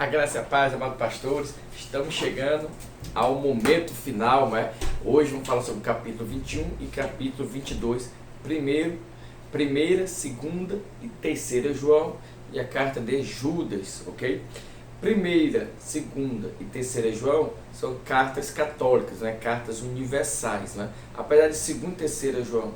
A graça e a paz, amados pastores, estamos chegando ao momento final, né? Hoje vamos falar sobre o capítulo 21 e capítulo 22, primeira, segunda e terceira João e a carta de Judas, ok? Primeira, segunda e terceira João são cartas católicas, né? Cartas universais, né? Apesar de segunda e terceira João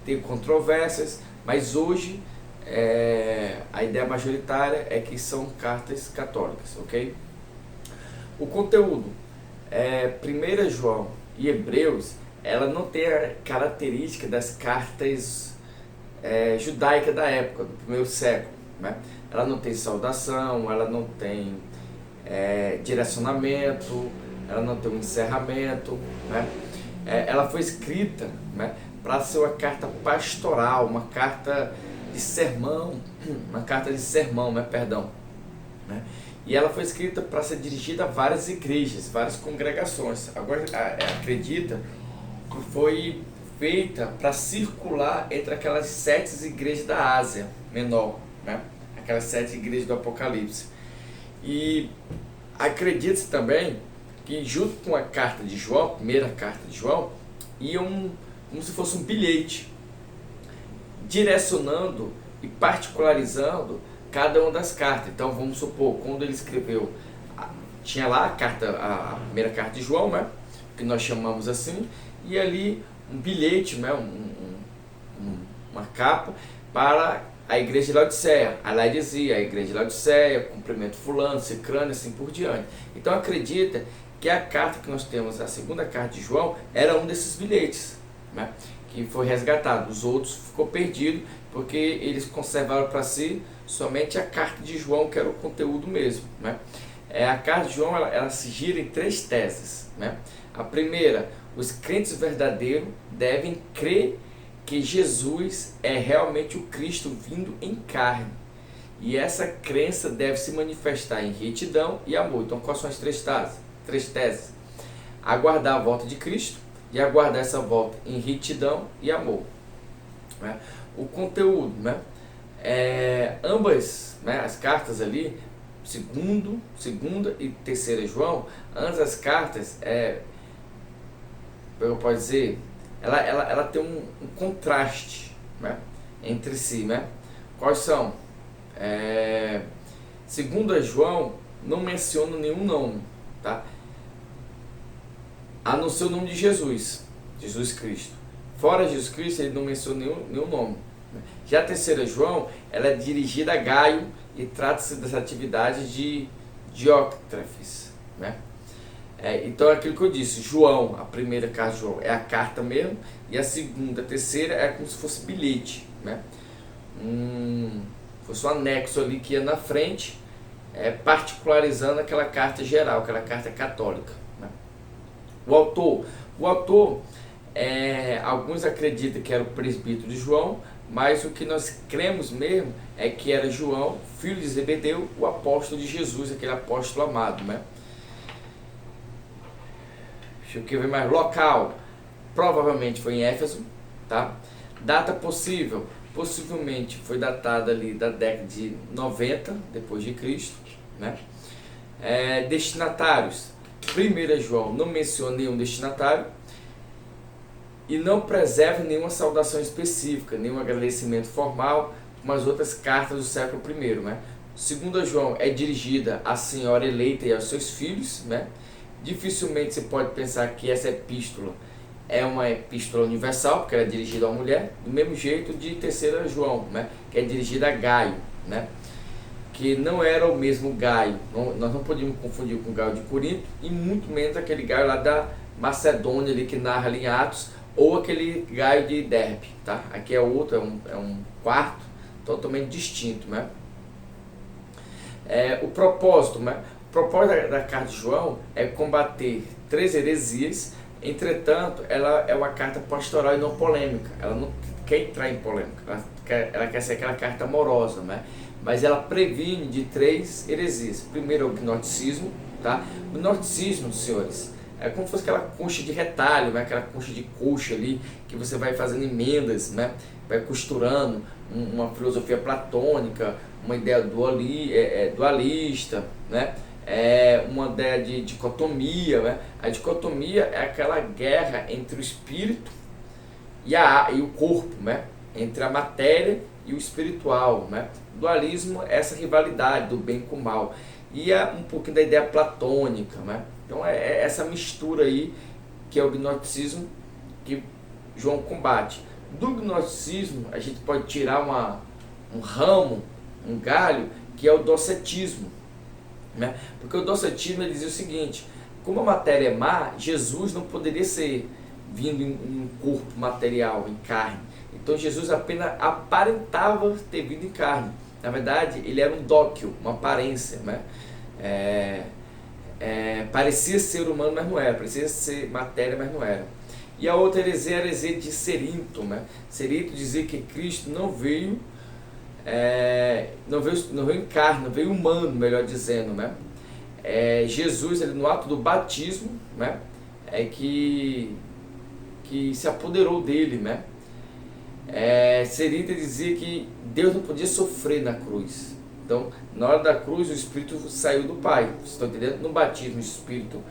ter controvérsias, mas hoje a ideia majoritária é que são cartas católicas, ok? O conteúdo, 1 João e Hebreus, ela não tem a característica das cartas judaicas da época, do primeiro século, né? Ela não tem saudação, ela não tem direcionamento, ela não tem um encerramento, né? Ela foi escrita, né, para ser uma carta pastoral, uma carta de sermão, né? E ela foi escrita para ser dirigida a várias igrejas, várias congregações. Agora acredita que foi feita para circular entre aquelas 7 igrejas da Ásia Menor, né? Aquelas 7 igrejas do Apocalipse. E acredita-se também que junto com a carta de João, a primeira carta de João, ia como se fosse um bilhete, direcionando e particularizando cada uma das cartas. Então vamos supor, quando ele escreveu, tinha lá a primeira carta de João, né, que nós chamamos assim, e ali um bilhete, né, uma capa para a igreja de Laodiceia. Aí lá dizia, a igreja de Laodiceia, cumprimento fulano, cicrano, assim por diante. Então acredita que a carta que nós temos, a segunda carta de João, era um desses bilhetes, né, que foi resgatado. Os outros ficou perdido, porque eles conservaram para si somente a carta de João, que era o conteúdo mesmo, né. A carta de João ela se gira em 3 teses, né. A primeira, os crentes verdadeiros devem crer que Jesus é realmente o Cristo vindo em carne. E essa crença deve se manifestar em retidão e amor. Então, quais são as 3 teses? Aguardar a volta de Cristo e aguardar essa volta em retidão e amor, né? O conteúdo, né? Ambas, né, as cartas ali, segunda e terceira João, ambas as cartas, eu posso dizer, ela tem um contraste, né, entre si, né? Quais são? Segunda João não menciona nenhum nome, tá? A não ser o nome de Jesus Cristo. Fora Jesus Cristo, ele não menciona nenhum nome. Já a terceira João, ela é dirigida a Gaio e trata-se das atividades de Diótrefes, né? Então é aquilo que eu disse, João, a primeira carta de João é a carta mesmo, e a segunda, a terceira é como se fosse bilhete, né? Fosse um anexo ali que ia na frente, particularizando aquela carta geral, aquela carta católica, né? O autor, alguns acreditam que era o presbítero de João, mas o que nós cremos mesmo é que era João, filho de Zebedeu, o apóstolo de Jesus, aquele apóstolo amado, né? Deixa eu ver mais. Local, provavelmente foi em Éfeso, tá? Data possível, possivelmente foi datada ali da década de 90 depois de Cristo, né? Destinatários, 1 João não menciona nenhum destinatário e não preserva nenhuma saudação específica, nenhum agradecimento formal, como as outras cartas do século I, né? 2 João é dirigida à senhora eleita e aos seus filhos, né? Dificilmente você pode pensar que essa epístola é uma epístola universal, porque ela é dirigida a uma mulher, do mesmo jeito de 3 João, né, que é dirigida a Gaio, né, que não era o mesmo Gaio. Nós não podíamos confundir com o Gaio de Corinto, e muito menos aquele Gaio lá da Macedônia, ali, que narra ali em Atos, ou aquele Gaio de Derbe, tá? Aqui é outro, é um quarto totalmente distinto, né? O propósito, né? O propósito da carta de João é combater 3 heresias. Entretanto, ela é uma carta pastoral e não polêmica. Ela não quer entrar em polêmica, ela quer ser aquela carta amorosa, né? Mas ela previne de 3 heresias. Primeiro, o gnosticismo, tá? O gnosticismo, senhores, É como se fosse aquela concha de retalho, né? Aquela concha de coxa ali, que você vai fazendo emendas, né? Vai costurando uma filosofia platônica, uma ideia dualista, né? Uma ideia de dicotomia, né? A dicotomia é aquela guerra entre o espírito e o corpo, né? Entre a matéria e o espiritual, né? O dualismo é essa rivalidade do bem com o mal. E é um pouquinho da ideia platônica, né? Então é essa mistura aí que é o gnosticismo que João combate. Do gnosticismo a gente pode tirar um ramo, um galho, que é o docetismo, né? Porque o docetismo ele dizia o seguinte: como a matéria é má, Jesus não poderia ser vindo em um corpo material, em carne. Então Jesus apenas aparentava ter vindo em carne. Na verdade, ele era um dóquio, uma aparência, né? Parecia ser humano, mas não era. Parecia ser matéria, mas não era. E a outra heresia era a heresia de Cerinto, né? Cerinto dizia que Cristo não veio em carne, não veio humano, melhor dizendo, né? Jesus, ele, no ato do batismo, né? Que se apoderou dele, né? Cerinto dizia que Deus não podia sofrer na cruz. Então, na hora da cruz, o Espírito saiu do Pai. Vocês estão entendendo? No batismo, o Espírito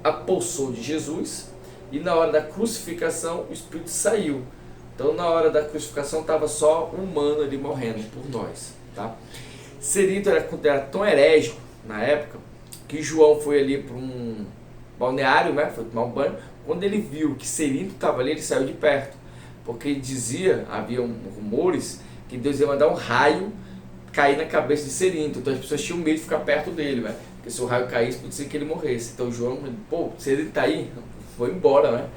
apossou de Jesus, e na hora da crucificação, o Espírito saiu. Então, na hora da crucificação, estava só um humano ali morrendo por nós. Tá? Cerinto era considerado tão herégico na época que João foi ali para um balneário, né? Foi tomar um banho. Quando ele viu que Cerinto estava ali, ele saiu de perto, porque ele dizia, havia rumores, que Deus ia mandar um raio cair na cabeça de Cerinto. Então as pessoas tinham medo de ficar perto dele, né? Porque se o raio caísse, podia ser que ele morresse. Então João, pô, Cerinto está aí, foi embora, né?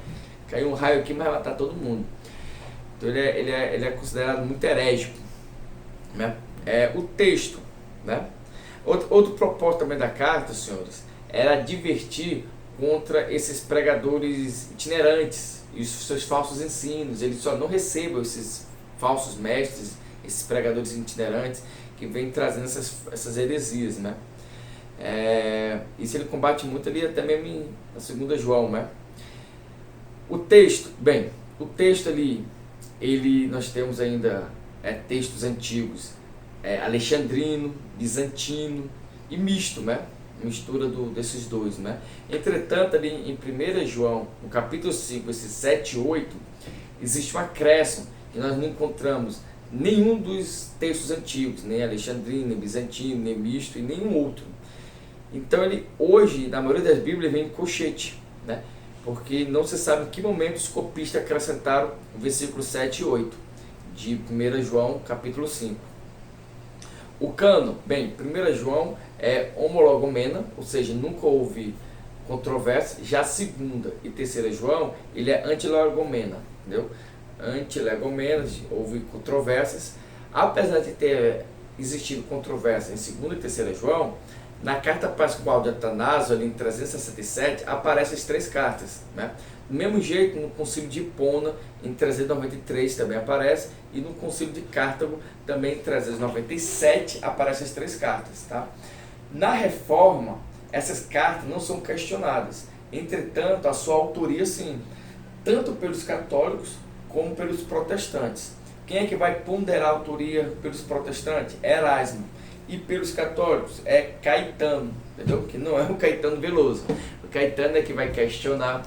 Caiu um raio aqui, mas vai matar todo mundo. Então ele é considerado muito herégico, né? O texto, né? Outro propósito também da carta, senhores, era advertir contra esses pregadores itinerantes e os seus falsos ensinos. Eles só não recebam esses falsos mestres, esses pregadores itinerantes que vêm trazendo essas heresias, né? Isso ele combate muito ali até mesmo na segunda João, né? O texto ali, nós temos ainda textos antigos, alexandrino, bizantino e misto, né? Mistura desses dois, né? Entretanto, ali em 1 João, no capítulo 5, esses 7 e 8, existe um acréscimo que nós não encontramos nenhum dos textos antigos, nem alexandrino, nem bizantino, nem misto e nenhum outro. Então ele hoje, na maioria das Bíblias, vem em colchete, né? Porque não se sabe em que momento os copistas acrescentaram o versículo 7 e 8 de 1 João capítulo 5. O cânon, 1 João é homologomena, ou seja, nunca houve controvérsia. Já a segunda e terceira João, ele é antilegomena, entendeu? Antilegomena, houve controvérsias. Apesar de ter existido controvérsia em segunda e terceira João, na carta pascual de Atanásio, ali em 367, aparecem as 3 cartas, né? Do mesmo jeito, no concílio de Hipona, em 393, também aparece, e no concílio de Cartago, também em 397, aparecem as 3 cartas. Tá? Na Reforma, essas cartas não são questionadas. Entretanto, a sua autoria, sim, tanto pelos católicos como pelos protestantes. Quem é que vai ponderar a autoria pelos protestantes? Erasmo. E pelos católicos é Caetano, entendeu? Que não é o Caetano Veloso. O Caetano é que vai questionar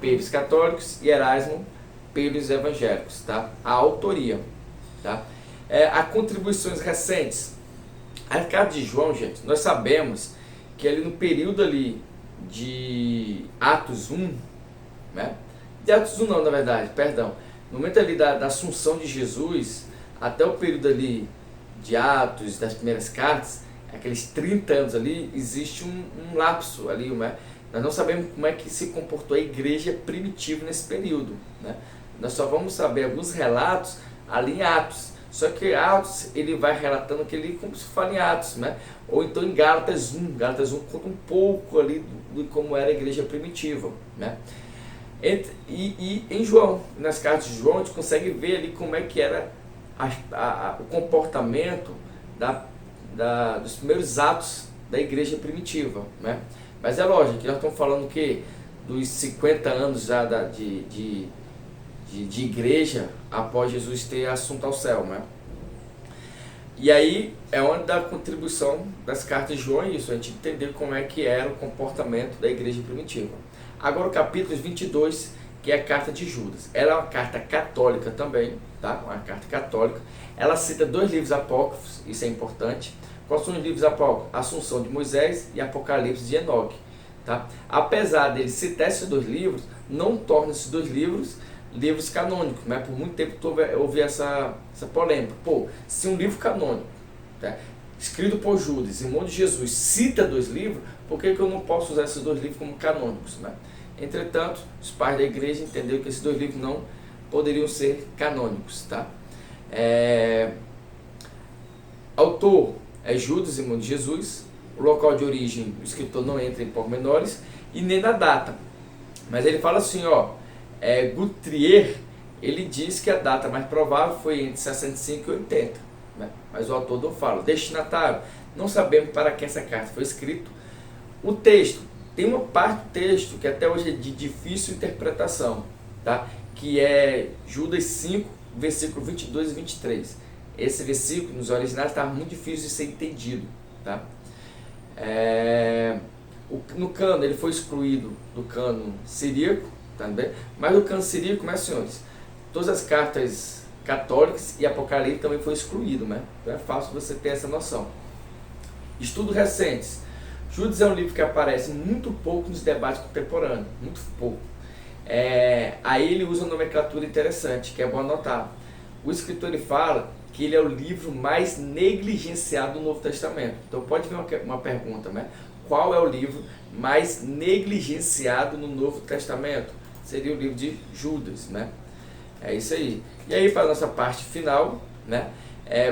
pelos católicos e Erasmo pelos evangélicos, tá? A autoria, tá? Há contribuições recentes. A carta de João, gente, nós sabemos que ali no período ali de Atos 1, né? De Atos 1 não, na verdade, perdão. No momento ali da assunção de Jesus, até o período ali de Atos, das primeiras cartas, aqueles 30 anos ali, existe um lapso ali, né? Nós não sabemos como é que se comportou a igreja primitiva nesse período, né? Nós só vamos saber alguns relatos ali em Atos. Só que Atos, ele vai relatando aquele como se fala em Atos, né? Ou então em Gálatas 1. Gálatas 1 conta um pouco ali de como era a igreja primitiva, né? E em João, nas cartas de João, a gente consegue ver ali como é que era o comportamento dos primeiros atos da igreja primitiva, né? Mas é lógico que nós estamos falando que dos 50 anos já de igreja após Jesus ter assunto ao céu, né? E aí é onde dá a contribuição das cartas de João, isso, a gente entender como é que era o comportamento da igreja primitiva. Agora o capítulo 22, que é a carta de Judas. Ela é uma carta católica também, tá? Uma carta católica. Ela cita 2 livros apócrifos, isso é importante. Quais são os livros apócrifos? Assunção de Moisés e Apocalipse de Enoque. Tá? Apesar dele citar esses 2 livros, não torna esses 2 livros livros canônicos, mas por muito tempo eu ouvi essa polêmica. Pô, se um livro canônico, tá, escrito por Judas, irmão de Jesus, cita 2 livros, por que eu não posso usar esses 2 livros como canônicos? Né? Entretanto, os pais da igreja entenderam que esses 2 livros não poderiam ser canônicos. Tá? Autor é Judas, irmão de Jesus. O local de origem, o escritor não entra em pormenores e nem na data. Mas ele fala assim, Guthrie, ele diz que a data mais provável foi entre 65 e 80. Né? Mas o autor não fala. Destinatário, não sabemos para quem essa carta foi escrita. O texto, tem uma parte do texto que até hoje é de difícil interpretação, tá? Que é Judas 5, versículo 22 e 23. Esse versículo, nos originais, estava muito difícil de ser entendido. Tá? No cano, ele foi excluído do cano siríaco, também, mas o cano siríaco, meus senhores, todas as cartas católicas e Apocalipse também foi excluído, né? Então é fácil você ter essa noção. Estudos recentes. Judas é um livro que aparece muito pouco nos debates contemporâneos, muito pouco. Aí ele usa uma nomenclatura interessante, que é bom anotar. O escritor ele fala que ele é o livro mais negligenciado do Novo Testamento. Então pode vir uma pergunta, né? Qual é o livro mais negligenciado no Novo Testamento? Seria o livro de Judas, né? É isso aí. E aí, para a nossa parte final, né?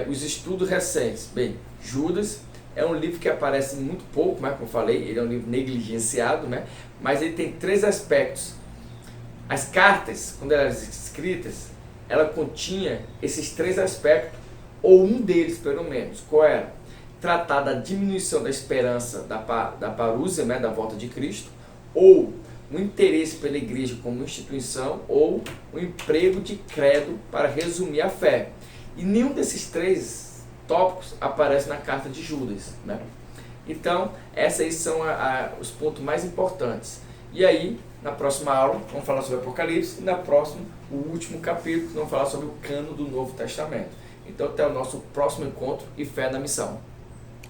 Os estudos recentes. Bem, Judas é um livro que aparece muito pouco, né? Como eu falei, ele é um livro negligenciado, né? Mas ele tem 3 aspectos. As cartas, quando eram escritas, ela continha esses 3 aspectos, ou um deles, pelo menos. Qual era? Tratar da diminuição da esperança da parúzia, né? Da volta de Cristo, ou o interesse pela igreja como instituição, ou o emprego de credo para resumir a fé. E nenhum desses 3 tópicos aparece na carta de Judas, né? Então, esses aí são os pontos mais importantes. E aí, na próxima aula, vamos falar sobre Apocalipse, e na próxima, o último capítulo, vamos falar sobre o cano do Novo Testamento. Então, até o nosso próximo encontro e fé na missão.